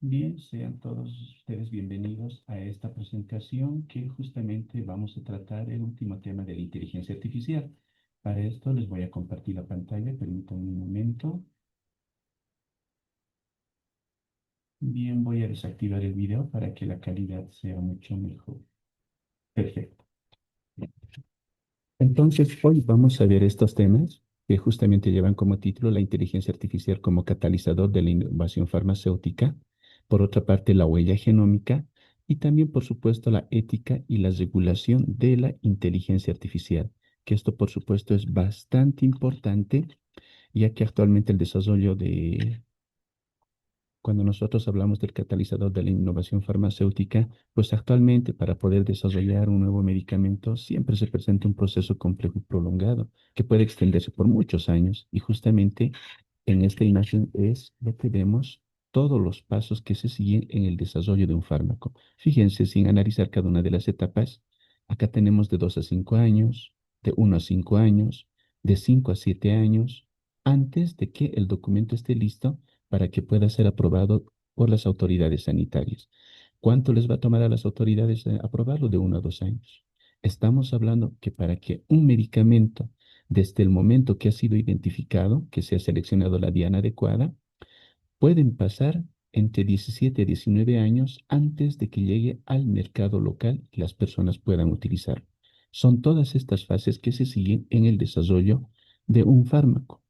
Bien, sean todos ustedes bienvenidos a esta presentación que justamente vamos a tratar el último tema de la inteligencia artificial. Para esto les voy a compartir la pantalla, permítanme un momento. Bien, voy a desactivar el video para que la calidad sea mucho mejor. Perfecto. Entonces, hoy vamos a ver estos temas que justamente llevan como título la inteligencia artificial como catalizador de la innovación farmacéutica, por otra parte, la huella genómica y también, por supuesto, la ética y la regulación de la inteligencia artificial, que esto, por supuesto, es bastante importante, ya que actualmente el desarrollo de cuando nosotros hablamos del catalizador de la innovación farmacéutica, pues actualmente para poder desarrollar un nuevo medicamento siempre se presenta un proceso complejo y prolongado que puede extenderse por muchos años. Y justamente en esta imagen es lo que vemos, todos los pasos que se siguen en el desarrollo de un fármaco. Fíjense, sin analizar cada una de las etapas, acá tenemos de 2 a 5 años, de 1 a 5 años, de 5 a 7 años, antes de que el documento esté listo para que pueda ser aprobado por las autoridades sanitarias. ¿Cuánto les va a tomar a las autoridades aprobarlo? De 1 a 2 años. Estamos hablando que para que un medicamento, desde el momento que ha sido identificado, que se ha seleccionado la diana adecuada, pueden pasar entre 17 y 19 años antes de que llegue al mercado local y las personas puedan utilizarlo. Son todas estas fases que se siguen en el desarrollo de un fármaco.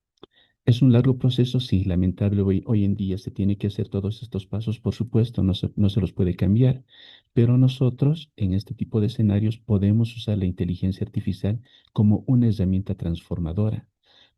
Es un largo proceso, sí, lamentable. Hoy en día se tiene que hacer todos estos pasos, por supuesto, no se los puede cambiar, pero nosotros en este tipo de escenarios podemos usar la inteligencia artificial como una herramienta transformadora,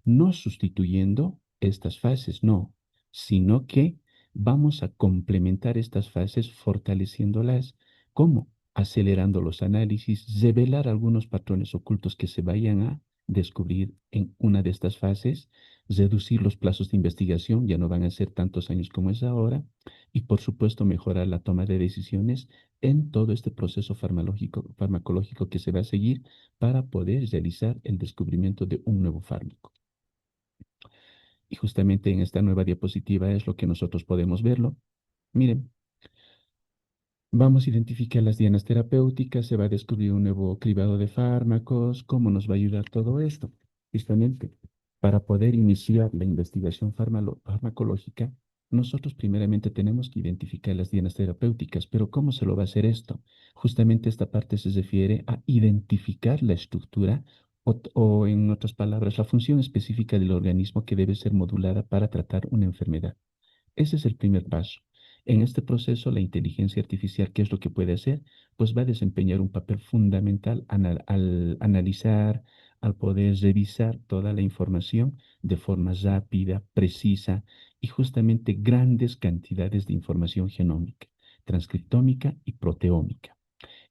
no sustituyendo estas fases, no, sino que vamos a complementar estas fases fortaleciéndolas. ¿Cómo? Acelerando los análisis, revelar algunos patrones ocultos que se vayan a descubrir en una de estas fases, reducir los plazos de investigación, ya no van a ser tantos años como es ahora, y por supuesto mejorar la toma de decisiones en todo este proceso farmacológico que se va a seguir para poder realizar el descubrimiento de un nuevo fármaco. Y justamente en esta nueva diapositiva es lo que nosotros podemos verlo. Miren, vamos a identificar las dianas terapéuticas, se va a descubrir un nuevo cribado de fármacos, cómo nos va a ayudar todo esto. Justamente, para poder iniciar la investigación farmacológica, nosotros primeramente tenemos que identificar las dianas terapéuticas, pero ¿cómo se lo va a hacer esto? Justamente esta parte se refiere a identificar la estructura o en otras palabras, la función específica del organismo que debe ser modulada para tratar una enfermedad. Ese es el primer paso. En este proceso, la inteligencia artificial, ¿qué es lo que puede hacer? Pues va a desempeñar un papel fundamental al analizar, al poder revisar toda la información de forma rápida, precisa y justamente grandes cantidades de información genómica, transcriptómica y proteómica.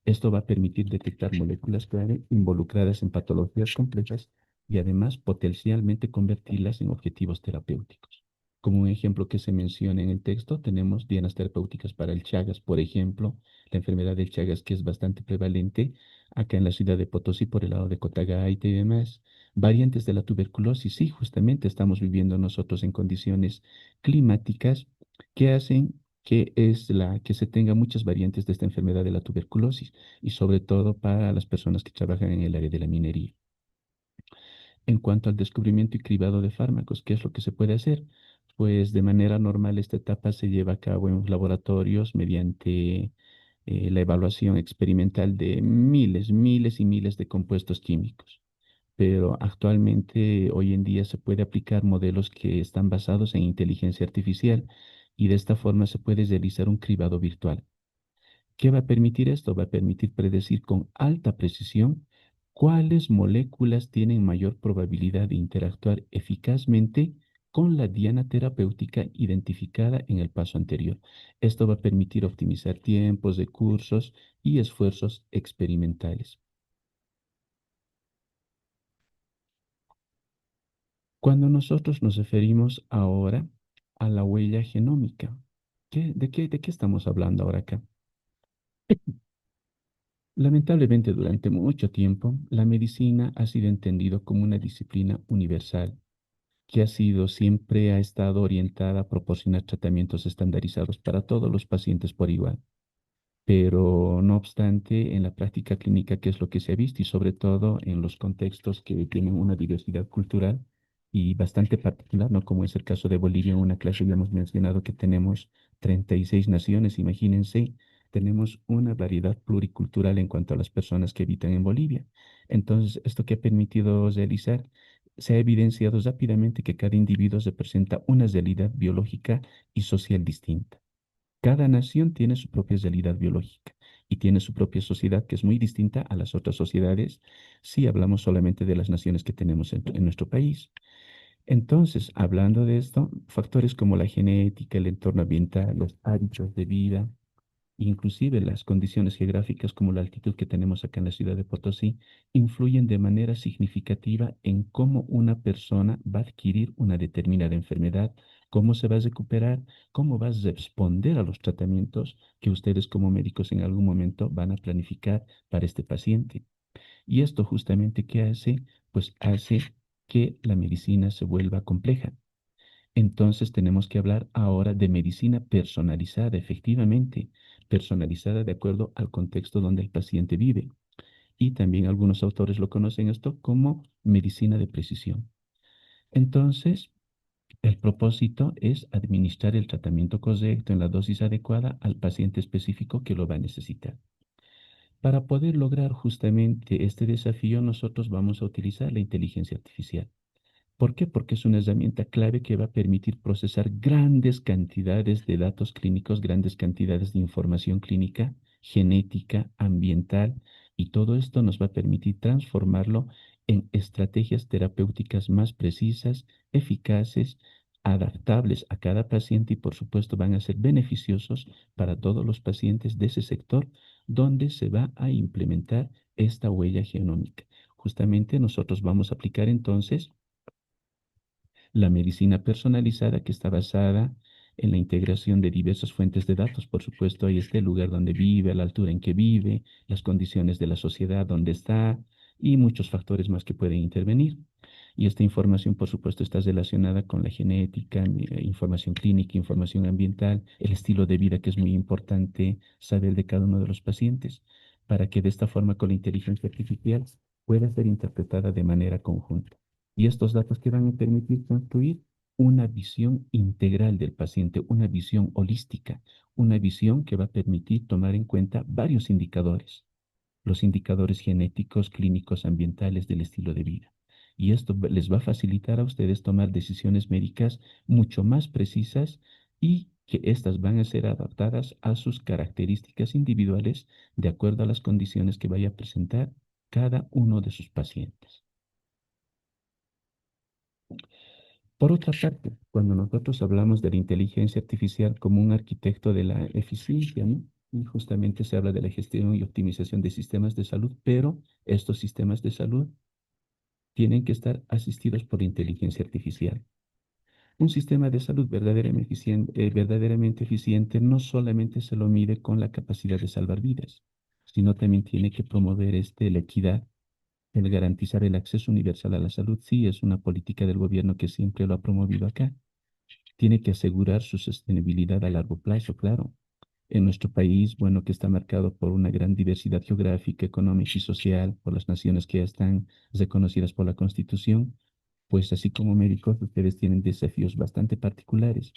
Esto va a permitir detectar moléculas clave involucradas en patologías complejas y además potencialmente convertirlas en objetivos terapéuticos. Como un ejemplo que se menciona en el texto, tenemos dianas terapéuticas para el Chagas, por ejemplo, la enfermedad del Chagas que es bastante prevalente acá en la ciudad de Potosí por el lado de Cotagaita y demás. Variantes de la tuberculosis, sí, justamente estamos viviendo nosotros en condiciones climáticas que hacen que se tenga muchas variantes de esta enfermedad de la tuberculosis y sobre todo para las personas que trabajan en el área de la minería. En cuanto al descubrimiento y cribado de fármacos, ¿qué es lo que se puede hacer? Pues de manera normal esta etapa se lleva a cabo en los laboratorios mediante la evaluación experimental de miles y miles de compuestos químicos. Pero actualmente, hoy en día, se puede aplicar modelos que están basados en inteligencia artificial y de esta forma se puede realizar un cribado virtual. ¿Qué va a permitir esto? Va a permitir predecir con alta precisión cuáles moléculas tienen mayor probabilidad de interactuar eficazmente con la diana terapéutica identificada en el paso anterior. Esto va a permitir optimizar tiempos, recursos y esfuerzos experimentales. Cuando nosotros nos referimos ahora a la huella genómica, ¿de qué estamos hablando ahora acá? Lamentablemente, durante mucho tiempo, la medicina ha sido entendido como una disciplina universal, que ha sido, siempre ha estado orientada a proporcionar tratamientos estandarizados para todos los pacientes por igual. Pero no obstante, en la práctica clínica, ¿qué es lo que se ha visto? Y sobre todo en los contextos que tienen una diversidad cultural y bastante particular, ¿no? Como es el caso de Bolivia, en una clase ya hemos mencionado que tenemos 36 naciones, imagínense, tenemos una variedad pluricultural en cuanto a las personas que habitan en Bolivia. Entonces, esto que ha permitido realizar, se ha evidenciado rápidamente que cada individuo representa una realidad biológica y social distinta. Cada nación tiene su propia realidad biológica y tiene su propia sociedad que es muy distinta a las otras sociedades si hablamos solamente de las naciones que tenemos en nuestro país. Entonces, hablando de esto, factores como la genética, el entorno ambiental, los hábitos de vida, inclusive las condiciones geográficas como la altitud que tenemos acá en la ciudad de Potosí, influyen de manera significativa en cómo una persona va a adquirir una determinada enfermedad, cómo se va a recuperar, cómo va a responder a los tratamientos que ustedes como médicos en algún momento van a planificar para este paciente. Y esto justamente, ¿qué hace? Pues hace que la medicina se vuelva compleja. Entonces tenemos que hablar ahora de medicina personalizada, efectivamente, personalizada de acuerdo al contexto donde el paciente vive. Y también algunos autores lo conocen esto como medicina de precisión. Entonces, el propósito es administrar el tratamiento correcto en la dosis adecuada al paciente específico que lo va a necesitar. Para poder lograr justamente este desafío, nosotros vamos a utilizar la inteligencia artificial. ¿Por qué? Porque es una herramienta clave que va a permitir procesar grandes cantidades de datos clínicos, grandes cantidades de información clínica, genética, ambiental, y todo esto nos va a permitir transformarlo en estrategias terapéuticas más precisas, eficaces, adaptables a cada paciente y por supuesto van a ser beneficiosos para todos los pacientes de ese sector donde se va a implementar esta huella genómica. Justamente nosotros vamos a aplicar entonces la medicina personalizada que está basada en la integración de diversas fuentes de datos. Por supuesto, ahí está el lugar donde vive, la altura en que vive, las condiciones de la sociedad donde está y muchos factores más que pueden intervenir. Y esta información, por supuesto, está relacionada con la genética, información clínica, información ambiental, el estilo de vida que es muy importante saber de cada uno de los pacientes, para que de esta forma con la inteligencia artificial pueda ser interpretada de manera conjunta. Y estos datos que van a permitir construir una visión integral del paciente, una visión holística, una visión que va a permitir tomar en cuenta varios indicadores, los indicadores genéticos, clínicos, ambientales del estilo de vida. Y esto les va a facilitar a ustedes tomar decisiones médicas mucho más precisas y que éstas van a ser adaptadas a sus características individuales de acuerdo a las condiciones que vaya a presentar cada uno de sus pacientes. Por otra parte, cuando nosotros hablamos de la inteligencia artificial como un arquitecto de la eficiencia, ¿no? Y justamente se habla de la gestión y optimización de sistemas de salud, pero estos sistemas de salud tienen que estar asistidos por inteligencia artificial. Un sistema de salud verdaderamente eficiente no solamente se lo mide con la capacidad de salvar vidas, sino también tiene que promover la equidad, el garantizar el acceso universal a la salud. Sí, es una política del gobierno que siempre lo ha promovido acá. Tiene que asegurar su sostenibilidad a largo plazo, claro. En nuestro país, bueno, que está marcado por una gran diversidad geográfica, económica y social, por las naciones que ya están reconocidas por la Constitución, pues así como médicos, ustedes tienen desafíos bastante particulares,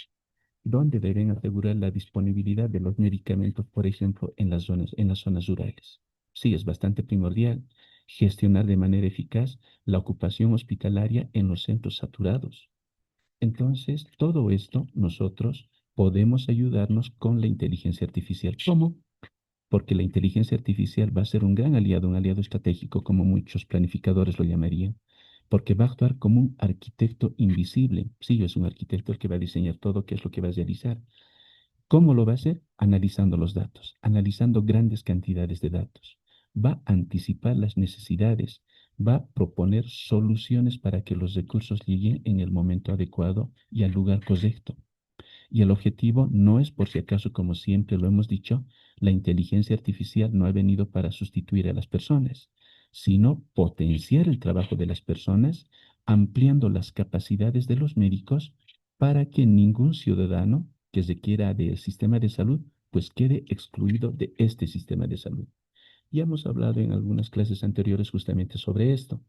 donde deben asegurar la disponibilidad de los medicamentos, por ejemplo, en las zonas rurales. Sí, es bastante primordial gestionar de manera eficaz la ocupación hospitalaria en los centros saturados. Entonces, todo esto nosotros podemos ayudarnos con la inteligencia artificial. ¿Cómo? Porque la inteligencia artificial va a ser un aliado estratégico, como muchos planificadores lo llamarían, porque va a actuar como un arquitecto invisible. Sí, es un arquitecto el que va a diseñar todo, qué es lo que va a realizar. ¿Cómo lo va a hacer? Analizando los datos, analizando grandes cantidades de datos. Va a anticipar las necesidades, va a proponer soluciones para que los recursos lleguen en el momento adecuado y al lugar correcto. Y el objetivo no es, por si acaso, como siempre lo hemos dicho, la inteligencia artificial no ha venido para sustituir a las personas, sino potenciar el trabajo de las personas ampliando las capacidades de los médicos para que ningún ciudadano que se quiera del sistema de salud, pues quede excluido de este sistema de salud. Ya hemos hablado en algunas clases anteriores justamente sobre esto,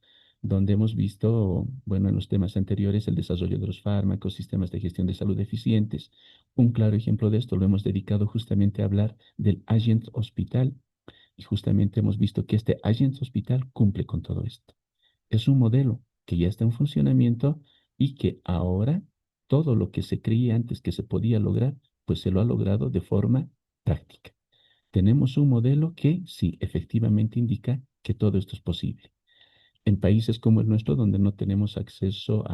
donde hemos visto, bueno, en los temas anteriores, el desarrollo de los fármacos, sistemas de gestión de salud eficientes. Un claro ejemplo de esto lo hemos dedicado justamente a hablar del Agent Hospital, y justamente hemos visto que este Agent Hospital cumple con todo esto. Es un modelo que ya está en funcionamiento y que ahora todo lo que se creía antes que se podía lograr, pues se lo ha logrado de forma práctica. Tenemos un modelo que sí, efectivamente indica que todo esto es posible. En países como el nuestro, donde no tenemos acceso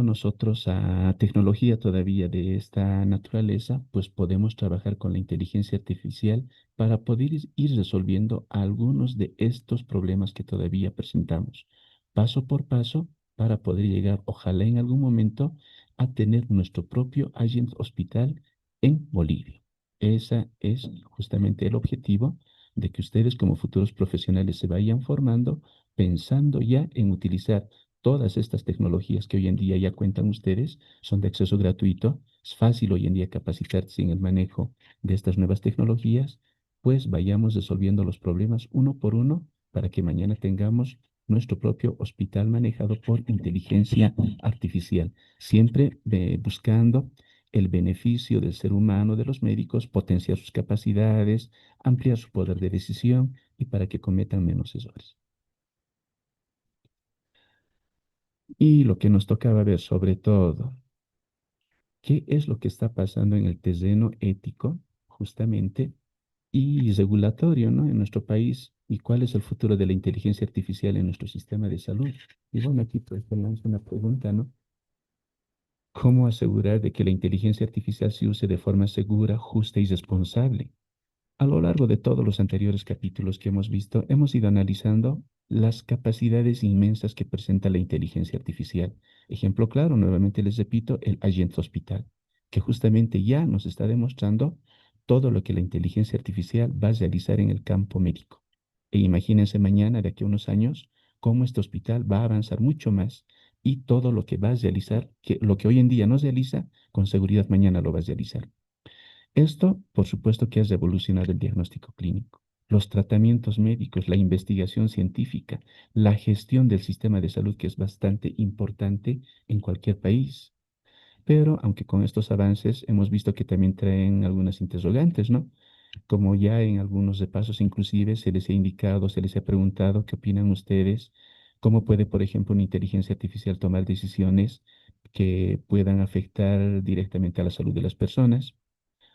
nosotros a tecnología todavía de esta naturaleza, pues podemos trabajar con la inteligencia artificial para poder ir resolviendo algunos de estos problemas que todavía presentamos, paso por paso, para poder llegar, ojalá en algún momento, a tener nuestro propio agent hospital en Bolivia. Ese es justamente el objetivo de que ustedes como futuros profesionales se vayan formando pensando ya en utilizar todas estas tecnologías que hoy en día ya cuentan ustedes, son de acceso gratuito. Es fácil hoy en día capacitarse en el manejo de estas nuevas tecnologías, pues vayamos resolviendo los problemas uno por uno para que mañana tengamos nuestro propio hospital manejado por inteligencia artificial, siempre buscando el beneficio del ser humano, de los médicos, potenciar sus capacidades, ampliar su poder de decisión y para que cometan menos errores. Y lo que nos tocaba ver sobre todo, qué es lo que está pasando en el terreno ético, justamente, y regulatorio, ¿no? En nuestro país, y cuál es el futuro de la inteligencia artificial en nuestro sistema de salud. Y bueno, aquí pues te lanzo una pregunta, ¿no? ¿Cómo asegurar de que la inteligencia artificial se use de forma segura, justa y responsable? A lo largo de todos los anteriores capítulos que hemos visto, hemos ido analizando las capacidades inmensas que presenta la inteligencia artificial. Ejemplo claro, nuevamente les repito, el Agent Hospital, que justamente ya nos está demostrando todo lo que la inteligencia artificial va a realizar en el campo médico. E imagínense mañana, de aquí a unos años, cómo este hospital va a avanzar mucho más y todo lo que va a realizar, que lo que hoy en día no realiza, con seguridad mañana lo va a realizar. Esto, por supuesto, que ha revolucionado el diagnóstico clínico, los tratamientos médicos, la investigación científica, la gestión del sistema de salud, que es bastante importante en cualquier país. Pero, aunque con estos avances hemos visto que también traen algunas interrogantes, ¿no? Como ya en algunos repasos inclusive se les ha indicado, se les ha preguntado qué opinan ustedes, cómo puede, por ejemplo, una inteligencia artificial tomar decisiones que puedan afectar directamente a la salud de las personas.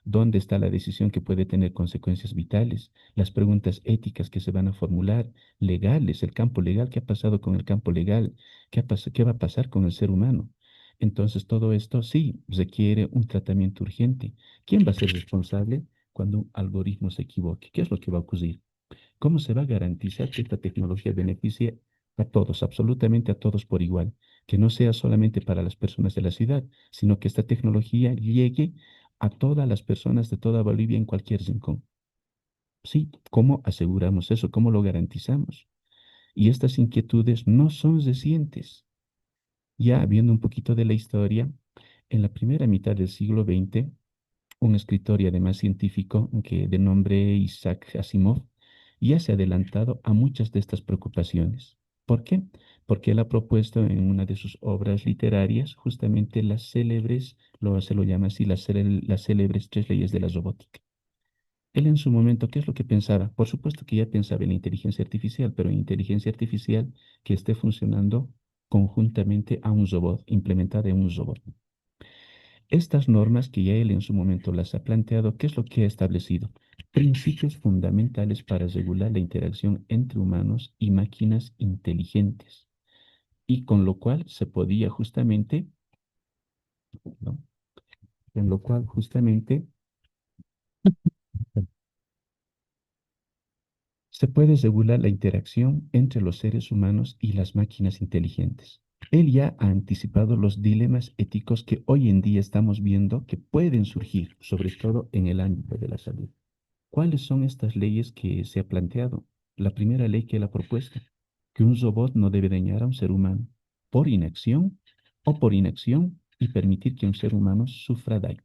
¿Dónde está la decisión que puede tener consecuencias vitales? Las preguntas éticas que se van a formular, legales, el campo legal, ¿qué ha pasado con el campo legal? ¿Qué va a pasar con el ser humano? Entonces, todo esto sí requiere un tratamiento urgente. ¿Quién va a ser responsable cuando un algoritmo se equivoque? ¿Qué es lo que va a ocurrir? ¿Cómo se va a garantizar que esta tecnología beneficie a todos, absolutamente a todos por igual? Que no sea solamente para las personas de la ciudad, sino que esta tecnología llegue a todas las personas de toda Bolivia en cualquier rincón. Sí, ¿cómo aseguramos eso? ¿Cómo lo garantizamos? Y estas inquietudes no son recientes. Ya viendo un poquito de la historia, en la primera mitad del siglo XX, un escritor y además científico que de nombre Isaac Asimov ya se ha adelantado a muchas de estas preocupaciones. ¿Por qué? Porque él ha propuesto en una de sus obras literarias justamente las célebres, se lo llama así, las célebres tres leyes de la robótica. Él en su momento, ¿qué es lo que pensaba? Por supuesto que ya pensaba en la inteligencia artificial, pero en inteligencia artificial que esté funcionando conjuntamente a un robot, implementada en un robot. Estas normas que ya él en su momento las ha planteado, ¿qué es lo que ha establecido? Principios fundamentales para regular la interacción entre humanos y máquinas inteligentes, y con lo cual se podía justamente, ¿no? En lo cual justamente se puede regular la interacción entre los seres humanos y las máquinas inteligentes. Él ya ha anticipado los dilemas éticos que hoy en día estamos viendo que pueden surgir, sobre todo en el ámbito de la salud. ¿Cuáles son estas leyes que se ha planteado? La primera ley que él ha propuesto, que un robot no debe dañar a un ser humano por inacción o por inacción y permitir que un ser humano sufra daño.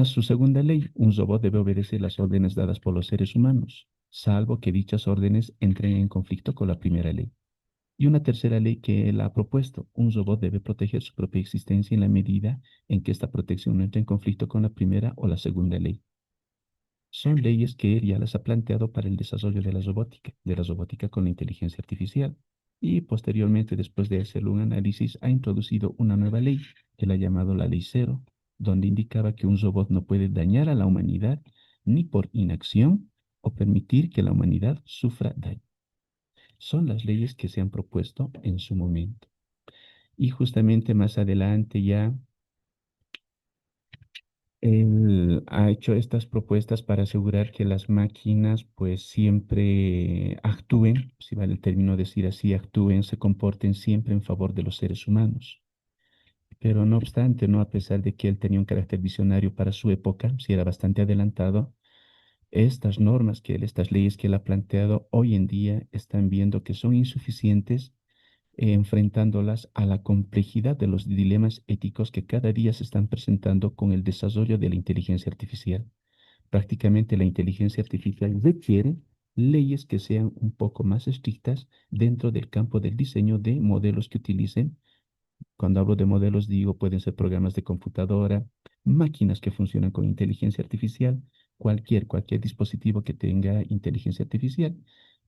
Su segunda ley, un robot debe obedecer las órdenes dadas por los seres humanos, salvo que dichas órdenes entren en conflicto con la primera ley. Y una tercera ley que él ha propuesto, un robot debe proteger su propia existencia en la medida en que esta protección no entre en conflicto con la primera o la segunda ley. Son leyes que él ya las ha planteado para el desarrollo de la robótica con la inteligencia artificial. Y posteriormente, después de hacer un análisis, ha introducido una nueva ley, que la ha llamado la Ley Cero, donde indicaba que un robot no puede dañar a la humanidad ni por inacción o permitir que la humanidad sufra daño. Son las leyes que se han propuesto en su momento. Y justamente más adelante ya él ha hecho estas propuestas para asegurar que las máquinas pues siempre actúen, si vale el término decir así, actúen, se comporten siempre en favor de los seres humanos. Pero no obstante, no a pesar de que él tenía un carácter visionario para su época, si era bastante adelantado, estas leyes que él ha planteado hoy en día están viendo que son insuficientes, enfrentándolas a la complejidad de los dilemas éticos que cada día se están presentando con el desarrollo de la inteligencia artificial. Prácticamente la inteligencia artificial requiere leyes que sean un poco más estrictas dentro del campo del diseño de modelos que utilicen. Cuando hablo de modelos, digo, pueden ser programas de computadora, máquinas que funcionan con inteligencia artificial, cualquier dispositivo que tenga inteligencia artificial,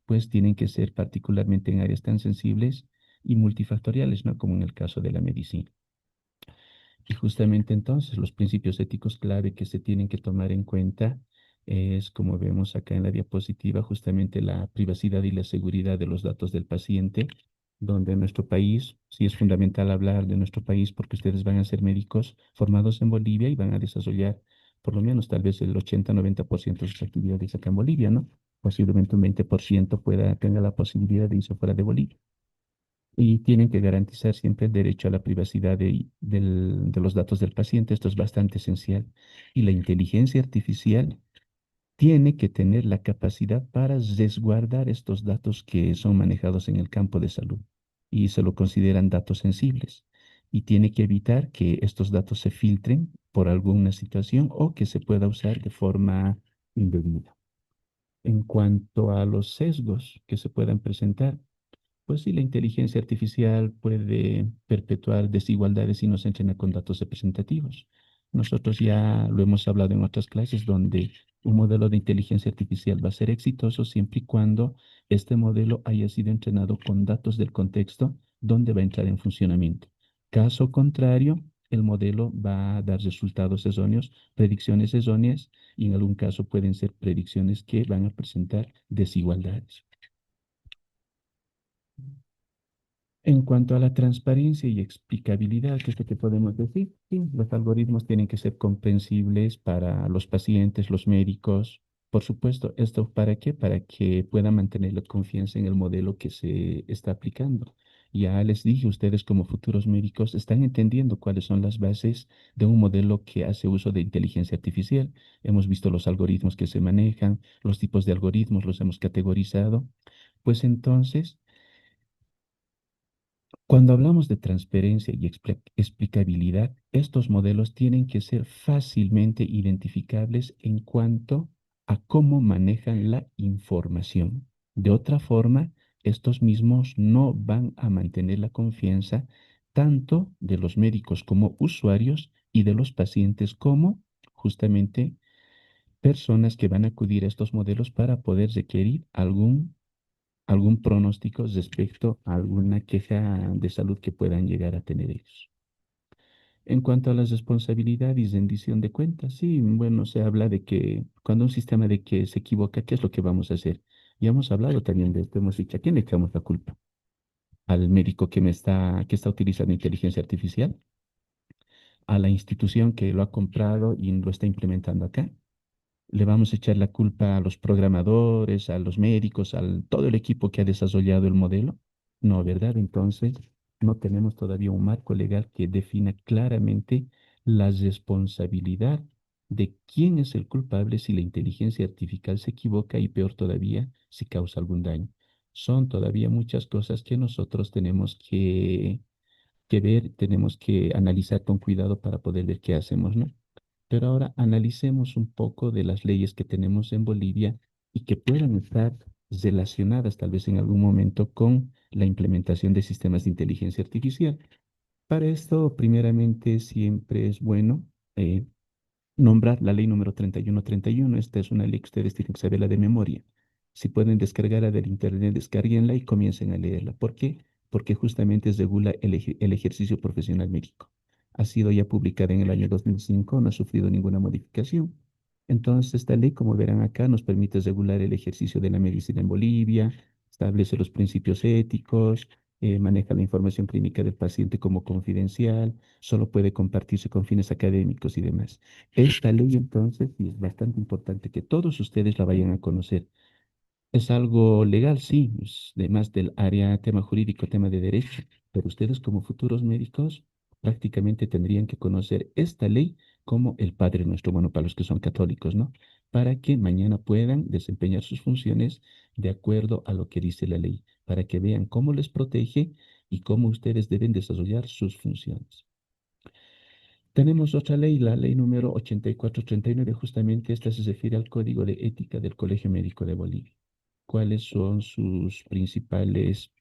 pues tienen que ser particularmente en áreas tan sensibles y multifactoriales, ¿no? Como en el caso de la medicina. Y justamente entonces los principios éticos clave que se tienen que tomar en cuenta es, como vemos acá en la diapositiva, justamente la privacidad y la seguridad de los datos del paciente, donde en nuestro país, sí es fundamental hablar de nuestro país porque ustedes van a ser médicos formados en Bolivia y van a desarrollar por lo menos tal vez el 80-90% de sus actividades acá en Bolivia, ¿no? Posiblemente un 20% tenga la posibilidad de irse fuera de Bolivia y tienen que garantizar siempre el derecho a la privacidad de los datos del paciente. Esto es bastante esencial. Y la inteligencia artificial tiene que tener la capacidad para resguardar estos datos que son manejados en el campo de salud y se lo consideran datos sensibles. Y tiene que evitar que estos datos se filtren por alguna situación o que se pueda usar de forma indebida. En cuanto a los sesgos que se puedan presentar, pues sí, la inteligencia artificial puede perpetuar desigualdades si no se entrena con datos representativos. Nosotros ya lo hemos hablado en otras clases donde un modelo de inteligencia artificial va a ser exitoso siempre y cuando este modelo haya sido entrenado con datos del contexto donde va a entrar en funcionamiento. Caso contrario, el modelo va a dar resultados erróneos, predicciones erróneas y en algún caso pueden ser predicciones que van a presentar desigualdades. En cuanto a la transparencia y explicabilidad, ¿qué es lo que podemos decir? Sí, los algoritmos tienen que ser comprensibles para los pacientes, los médicos. Por supuesto, ¿esto para qué? Para que puedan mantener la confianza en el modelo que se está aplicando. Ya les dije, ustedes como futuros médicos están entendiendo cuáles son las bases de un modelo que hace uso de inteligencia artificial. Hemos visto los algoritmos que se manejan, los tipos de algoritmos los hemos categorizado. Pues entonces cuando hablamos de transparencia y explicabilidad, estos modelos tienen que ser fácilmente identificables en cuanto a cómo manejan la información. De otra forma, estos mismos no van a mantener la confianza tanto de los médicos como usuarios y de los pacientes como justamente personas que van a acudir a estos modelos para poder requerir algún pronóstico respecto a alguna queja de salud que puedan llegar a tener ellos. En cuanto a las responsabilidades y rendición de cuentas, sí, bueno, se habla de que cuando un sistema de que se equivoca, ¿qué es lo que vamos a hacer? Ya hemos hablado también de esto, hemos dicho, ¿a quién le echamos la culpa? ¿Al médico que está utilizando inteligencia artificial? ¿A la institución que lo ha comprado y lo está implementando acá? Le vamos a echar la culpa a los programadores, a los médicos, todo el equipo que ha desarrollado el modelo. No, ¿verdad? Entonces, no tenemos todavía un marco legal que defina claramente la responsabilidad de quién es el culpable si la inteligencia artificial se equivoca y peor todavía, si causa algún daño. Son todavía muchas cosas que nosotros tenemos que ver, tenemos que analizar con cuidado para poder ver qué hacemos, ¿no? Pero ahora analicemos un poco de las leyes que tenemos en Bolivia y que puedan estar relacionadas tal vez en algún momento con la implementación de sistemas de inteligencia artificial. Para esto, primeramente, siempre es bueno eh, nombrar la ley número 3131. Esta es una ley que ustedes tienen que saberla de memoria. Si pueden descargarla del internet, descárguenla y comiencen a leerla. ¿Por qué? Porque justamente regula el ejercicio profesional médico. Ha sido ya publicada en el año 2005, no ha sufrido ninguna modificación. Entonces, esta ley, como verán acá, nos permite regular el ejercicio de la medicina en Bolivia, establece los principios éticos, maneja la información clínica del paciente como confidencial, solo puede compartirse con fines académicos y demás. Esta ley, entonces, y es bastante importante que todos ustedes la vayan a conocer. Es algo legal, sí, es de más del área, tema jurídico, tema de derecho, pero ustedes como futuros médicos prácticamente tendrían que conocer esta ley como el Padre Nuestro, bueno, para los que son católicos, ¿no? Para que mañana puedan desempeñar sus funciones de acuerdo a lo que dice la ley, para que vean cómo les protege y cómo ustedes deben desarrollar sus funciones. Tenemos otra ley, la ley número 8439. Justamente esta se refiere al Código de Ética del Colegio Médico de Bolivia. ¿Cuáles son sus principales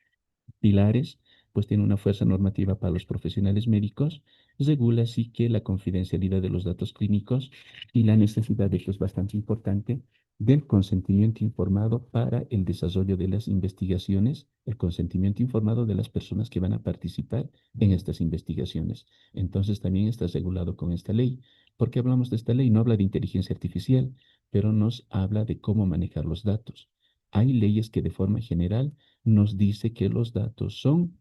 pilares? Pues tiene una fuerza normativa para los profesionales médicos, regula así que la confidencialidad de los datos clínicos y la necesidad, de esto es bastante importante, del consentimiento informado para el desarrollo de las investigaciones, el consentimiento informado de las personas que van a participar en estas investigaciones. Entonces también está regulado con esta ley. ¿Por qué hablamos de esta ley? No habla de inteligencia artificial, pero nos habla de cómo manejar los datos. Hay leyes que de forma general nos dice que los datos son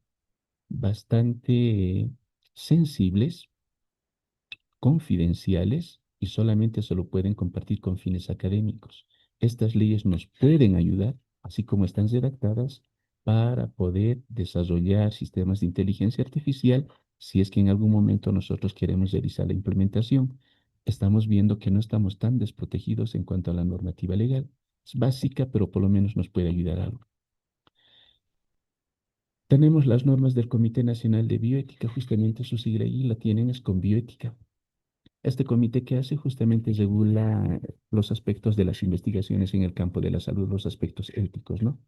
bastante sensibles, confidenciales y solamente se lo pueden compartir con fines académicos. Estas leyes nos pueden ayudar, así como están redactadas, para poder desarrollar sistemas de inteligencia artificial si es que en algún momento nosotros queremos realizar la implementación. Estamos viendo que no estamos tan desprotegidos en cuanto a la normativa legal. Es básica, pero por lo menos nos puede ayudar algo. Tenemos las normas del Comité Nacional de Bioética, justamente su sigla ahí la tienen, es con bioética. Este comité que hace justamente regula los aspectos de las investigaciones en el campo de la salud, los aspectos éticos, ¿no?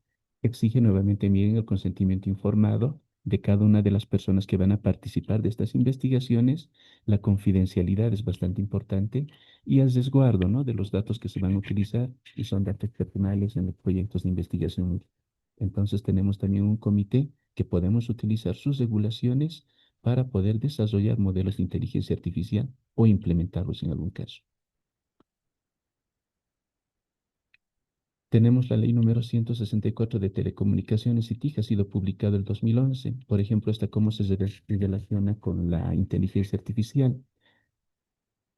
Exige nuevamente, miren, el consentimiento informado de cada una de las personas que van a participar de estas investigaciones. La confidencialidad es bastante importante y el resguardo, ¿no? De los datos que se van a utilizar y son datos personales en los proyectos de investigación. Entonces tenemos también un comité que podemos utilizar sus regulaciones para poder desarrollar modelos de inteligencia artificial o implementarlos en algún caso. Tenemos la ley número 164 de telecomunicaciones y TIC, ha sido publicado el 2011. Por ejemplo, esta cómo se relaciona con la inteligencia artificial.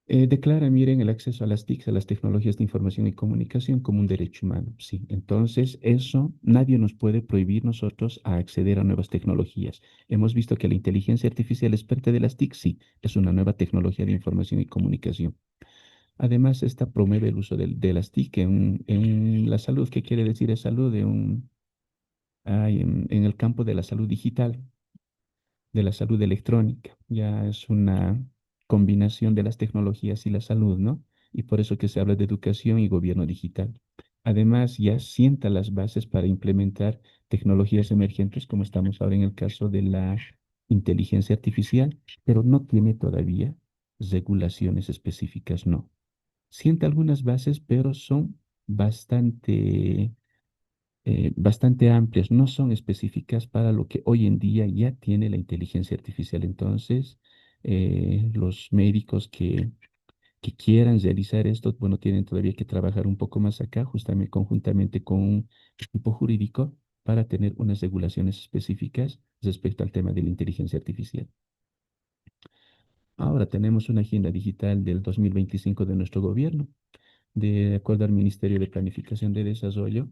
Declara, miren, el acceso a las TICs, a las tecnologías de información y comunicación, como un derecho humano. Sí, entonces eso nadie nos puede prohibir nosotros a acceder a nuevas tecnologías. Hemos visto que la inteligencia artificial es parte de las TIC, sí, es una nueva tecnología de información y comunicación. Además, esta promueve el uso de las TIC en la salud. ¿Qué quiere decir es salud? En el campo de la salud digital, de la salud electrónica. Ya es una combinación de las tecnologías y la salud, ¿no? Y por eso que se habla de educación y gobierno digital. Además, ya sienta las bases para implementar tecnologías emergentes, como estamos ahora en el caso de la inteligencia artificial, pero no tiene todavía regulaciones específicas, no. Sienta algunas bases, pero son bastante amplias, no son específicas para lo que hoy en día ya tiene la inteligencia artificial. Entonces, los médicos que quieran realizar esto, bueno, tienen todavía que trabajar un poco más acá, justamente conjuntamente con un equipo jurídico para tener unas regulaciones específicas respecto al tema de la inteligencia artificial. Ahora tenemos una agenda digital del 2025 de nuestro gobierno, de acuerdo al Ministerio de Planificación de Desarrollo.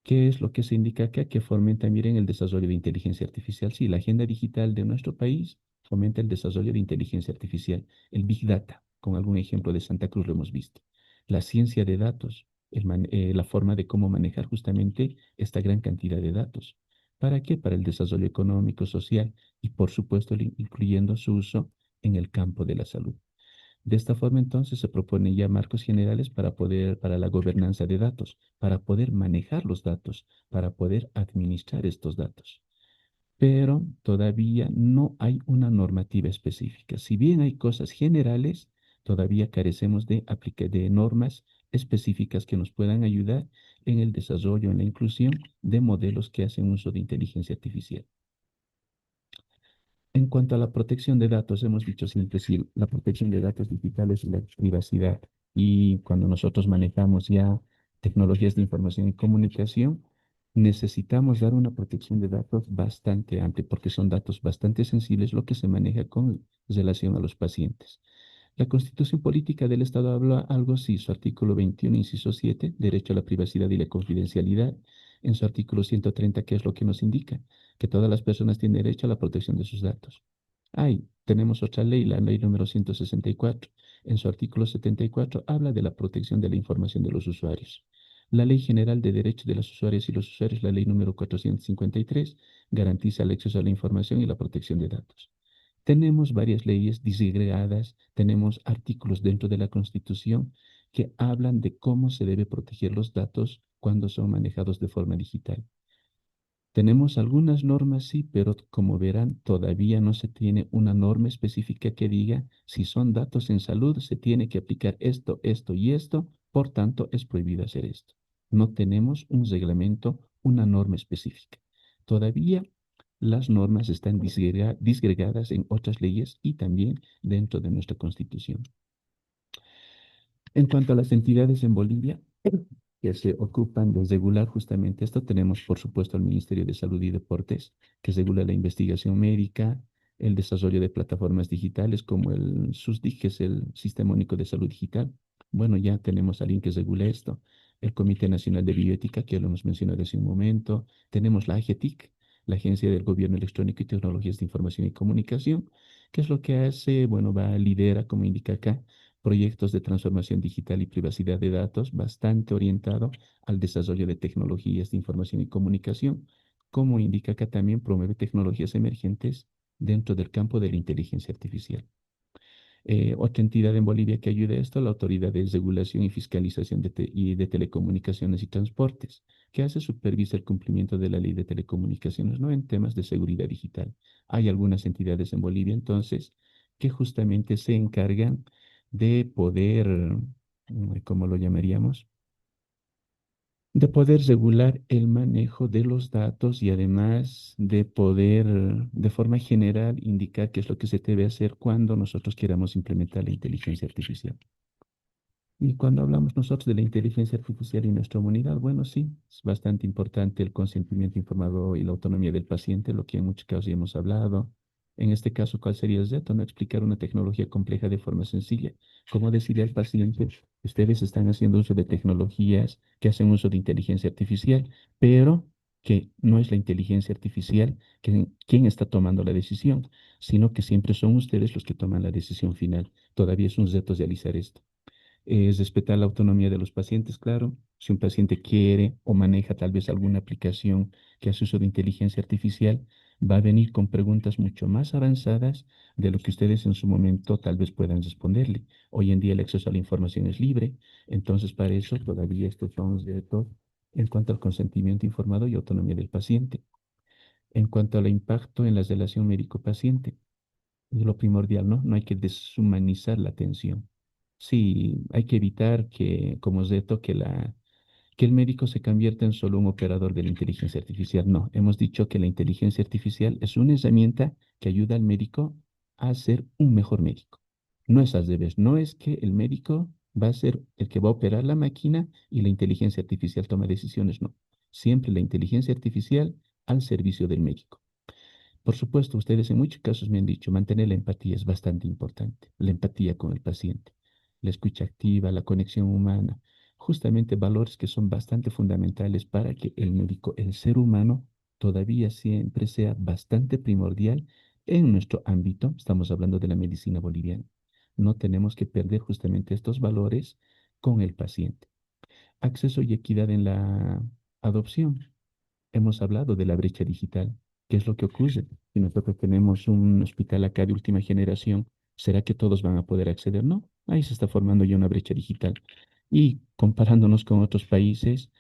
¿Qué es lo que se indica acá? Que fomenta, miren, el desarrollo de inteligencia artificial. Sí, la agenda digital de nuestro país fomenta el desarrollo de inteligencia artificial, el Big Data, con algún ejemplo de Santa Cruz lo hemos visto. La ciencia de datos. la forma de cómo manejar justamente esta gran cantidad de datos. ¿Para qué? Para el desarrollo económico, social y, por supuesto, incluyendo su uso en el campo de la salud. De esta forma, entonces, se proponen ya marcos generales para la gobernanza de datos, para poder manejar los datos, para poder administrar estos datos. Pero todavía no hay una normativa específica. Si bien hay cosas generales, todavía carecemos de normas específicas que nos puedan ayudar en el desarrollo, en la inclusión de modelos que hacen uso de inteligencia artificial. En cuanto a la protección de datos, hemos dicho siempre sí, la protección de datos digitales y la privacidad. Y cuando nosotros manejamos ya tecnologías de información y comunicación, necesitamos dar una protección de datos bastante amplia, porque son datos bastante sensibles lo que se maneja con relación a los pacientes. La Constitución Política del Estado habla algo así, su artículo 21, inciso 7, derecho a la privacidad y la confidencialidad. En su artículo 130, ¿qué es lo que nos indica? Que todas las personas tienen derecho a la protección de sus datos. Tenemos otra ley, la ley número 164. En su artículo 74 habla de la protección de la información de los usuarios. La Ley General de Derechos de los Usuarios y los Usuarios, la ley número 453, garantiza el acceso a la información y la protección de datos. Tenemos varias leyes disgregadas, tenemos artículos dentro de la Constitución que hablan de cómo se debe proteger los datos cuando son manejados de forma digital. Tenemos algunas normas, sí, pero como verán, todavía no se tiene una norma específica que diga si son datos en salud, se tiene que aplicar esto, esto y esto, por tanto, es prohibido hacer esto. No tenemos un reglamento, una norma específica. Todavía las normas están disgregadas en otras leyes y también dentro de nuestra Constitución. En cuanto a las entidades en Bolivia que se ocupan de regular justamente esto, tenemos por supuesto al Ministerio de Salud y Deportes, que regula la investigación médica, el desarrollo de plataformas digitales como el SUSDIG, que es el Sistema Único de Salud Digital. Bueno, ya tenemos a alguien que regula esto. El Comité Nacional de Bioética, que ya lo hemos mencionado hace un momento. Tenemos la AGETIC, la Agencia del Gobierno Electrónico y Tecnologías de Información y Comunicación. ¿Qué es lo que hace? Bueno, lidera, como indica acá, proyectos de transformación digital y privacidad de datos, bastante orientado al desarrollo de tecnologías de información y comunicación, como indica acá también promueve tecnologías emergentes dentro del campo de la inteligencia artificial. Otra entidad en Bolivia que ayuda a esto, la Autoridad de Regulación y Fiscalización de Telecomunicaciones y Transportes, que hace supervisa el cumplimiento de la ley de telecomunicaciones, ¿no? En temas de seguridad digital. Hay algunas entidades en Bolivia, entonces, que justamente se encargan de poder, ¿cómo lo llamaríamos? De poder regular el manejo de los datos y además de poder, de forma general, indicar qué es lo que se debe hacer cuando nosotros queramos implementar la inteligencia artificial. Y cuando hablamos nosotros de la inteligencia artificial y nuestra humanidad, bueno, sí, es bastante importante el consentimiento informado y la autonomía del paciente, lo que en muchos casos ya hemos hablado. En este caso, ¿cuál sería el reto? No explicar una tecnología compleja de forma sencilla. ¿Cómo decirle al paciente, ustedes están haciendo uso de tecnologías que hacen uso de inteligencia artificial, pero que no es la inteligencia artificial quien está tomando la decisión, sino que siempre son ustedes los que toman la decisión final? Todavía es un reto realizar esto. Es respetar la autonomía de los pacientes, claro. Si un paciente quiere o maneja tal vez alguna aplicación que hace uso de inteligencia artificial, va a venir con preguntas mucho más avanzadas de lo que ustedes en su momento tal vez puedan responderle. Hoy en día el acceso a la información es libre, entonces para eso todavía estos son retos en cuanto al consentimiento informado y autonomía del paciente. En cuanto al impacto en la relación médico-paciente, es lo primordial, ¿no? No hay que deshumanizar la atención. Sí, hay que evitar que, como reto, que el médico se convierta en solo un operador de la inteligencia artificial. No, hemos dicho que la inteligencia artificial es una herramienta que ayuda al médico a ser un mejor médico. No es al revés, no es que el médico va a ser el que va a operar la máquina y la inteligencia artificial toma decisiones, no. Siempre la inteligencia artificial al servicio del médico. Por supuesto, ustedes en muchos casos me han dicho, mantener la empatía es bastante importante, la empatía con el paciente, la escucha activa, la conexión humana, justamente valores que son bastante fundamentales para que el médico, el ser humano, todavía siempre sea bastante primordial en nuestro ámbito. Estamos hablando de la medicina boliviana. No tenemos que perder justamente estos valores con el paciente. Acceso y equidad en la adopción. Hemos hablado de la brecha digital. ¿Qué es lo que ocurre? Si nosotros tenemos un hospital acá de última generación, ¿será que todos van a poder acceder? No, ahí se está formando ya una brecha digital. Y comparándonos con otros países,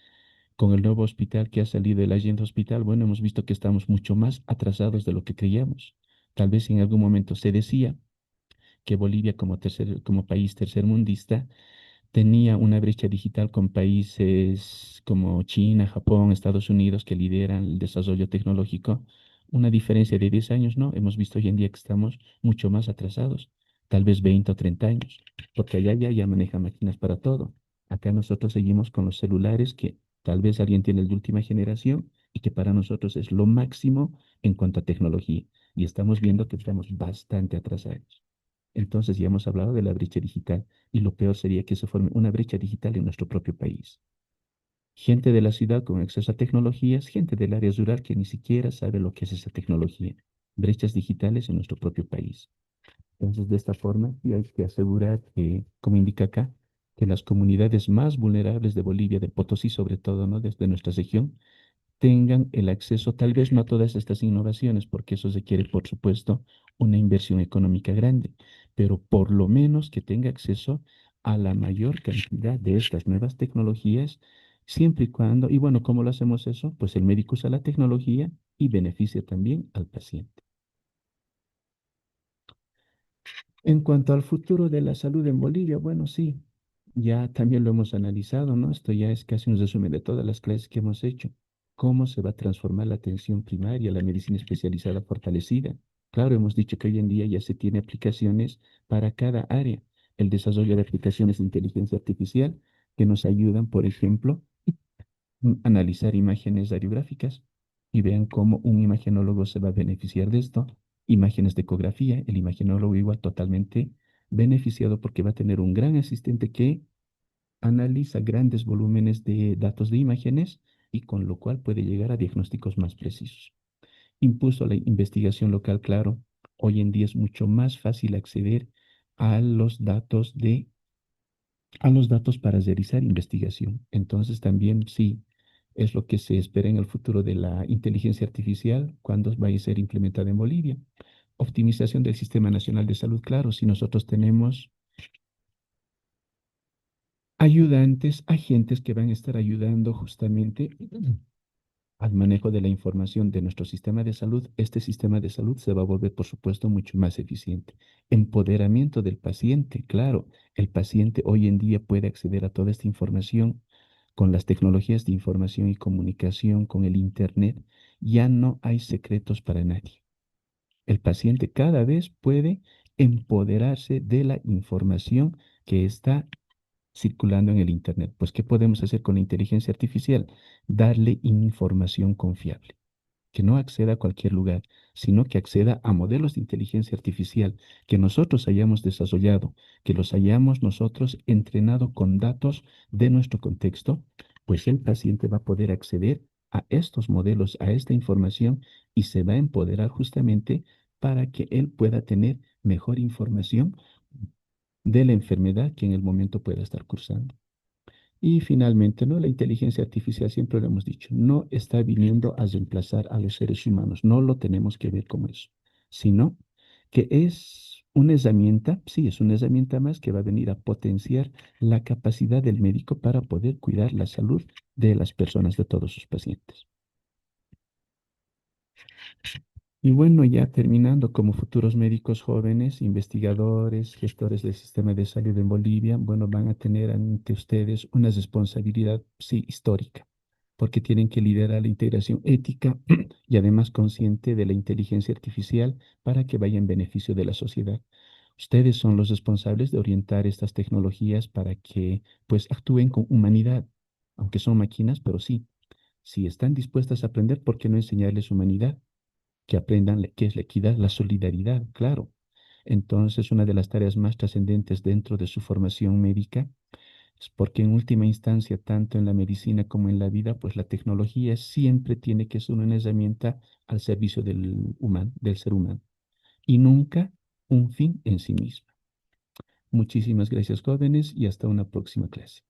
con el nuevo hospital que ha salido, el Agenda Hospital, bueno, hemos visto que estamos mucho más atrasados de lo que creíamos. Tal vez en algún momento se decía que Bolivia como país tercermundista tenía una brecha digital con países como China, Japón, Estados Unidos que lideran el desarrollo tecnológico. Una diferencia de 10 años, ¿no? Hemos visto hoy en día que estamos mucho más atrasados, tal vez 20 o 30 años, porque allá ya manejan máquinas para todo. Acá nosotros seguimos con los celulares que tal vez alguien tiene el de última generación y que para nosotros es lo máximo en cuanto a tecnología. Y estamos viendo que estamos bastante atrasados. Entonces ya hemos hablado de la brecha digital y lo peor sería que se forme una brecha digital en nuestro propio país. Gente de la ciudad con acceso a tecnologías, gente del área rural que ni siquiera sabe lo que es esa tecnología. Brechas digitales en nuestro propio país. Entonces, de esta forma, sí hay que asegurar que, como indica acá, que las comunidades más vulnerables de Bolivia, de Potosí sobre todo, ¿no? Desde nuestra región, tengan el acceso, tal vez no a todas estas innovaciones, porque eso requiere, por supuesto, una inversión económica grande, pero por lo menos que tenga acceso a la mayor cantidad de estas nuevas tecnologías, siempre y cuando, y bueno, ¿cómo lo hacemos eso? Pues el médico usa la tecnología y beneficia también al paciente. En cuanto al futuro de la salud en Bolivia, bueno, sí, ya también lo hemos analizado, ¿no? Esto ya es casi un resumen de todas las clases que hemos hecho. ¿Cómo se va a transformar la atención primaria, la medicina especializada fortalecida? Claro, hemos dicho que hoy en día ya se tiene aplicaciones para cada área. El desarrollo de aplicaciones de inteligencia artificial que nos ayudan, por ejemplo, analizar imágenes radiográficas y vean cómo un imagenólogo se va a beneficiar de esto. Imágenes de ecografía, el imagenólogo igual totalmente beneficiado porque va a tener un gran asistente que analiza grandes volúmenes de datos de imágenes y con lo cual puede llegar a diagnósticos más precisos. Impulso a la investigación local, claro. Hoy en día es mucho más fácil acceder a los datos para realizar investigación. Entonces también sí, es lo que se espera en el futuro de la inteligencia artificial cuando vaya a ser implementada en Bolivia. Optimización del Sistema Nacional de Salud, claro, si nosotros tenemos ayudantes, agentes que van a estar ayudando justamente al manejo de la información de nuestro sistema de salud, este sistema de salud se va a volver, por supuesto, mucho más eficiente. Empoderamiento del paciente, claro, el paciente hoy en día puede acceder a toda esta información con las tecnologías de información y comunicación, con el Internet, ya no hay secretos para nadie. El paciente cada vez puede empoderarse de la información que está circulando en el Internet. Pues, ¿qué podemos hacer con la inteligencia artificial? Darle información confiable, que no acceda a cualquier lugar, sino que acceda a modelos de inteligencia artificial que nosotros hayamos desarrollado, que los hayamos nosotros entrenado con datos de nuestro contexto, pues el paciente va a poder acceder a estos modelos, a esta información y se va a empoderar justamente para que él pueda tener mejor información de la enfermedad que en el momento pueda estar cursando. Y finalmente, ¿no? La inteligencia artificial, siempre lo hemos dicho, no está viniendo a reemplazar a los seres humanos, no lo tenemos que ver como eso, sino que es una herramienta, sí, es una herramienta más que va a venir a potenciar la capacidad del médico para poder cuidar la salud de las personas, de todos sus pacientes. Y bueno, ya terminando, como futuros médicos jóvenes, investigadores, gestores del sistema de salud en Bolivia, bueno, van a tener ante ustedes una responsabilidad, sí, histórica, porque tienen que liderar la integración ética y además consciente de la inteligencia artificial para que vaya en beneficio de la sociedad. Ustedes son los responsables de orientar estas tecnologías para que, pues, actúen con humanidad, aunque son máquinas, pero sí, si están dispuestas a aprender, ¿por qué no enseñarles humanidad? Que aprendan qué es la equidad, la solidaridad, claro. Entonces, una de las tareas más trascendentes dentro de su formación médica es porque en última instancia, tanto en la medicina como en la vida, pues la tecnología siempre tiene que ser una herramienta al servicio del ser humano y nunca un fin en sí mismo. Muchísimas gracias, jóvenes, y hasta una próxima clase.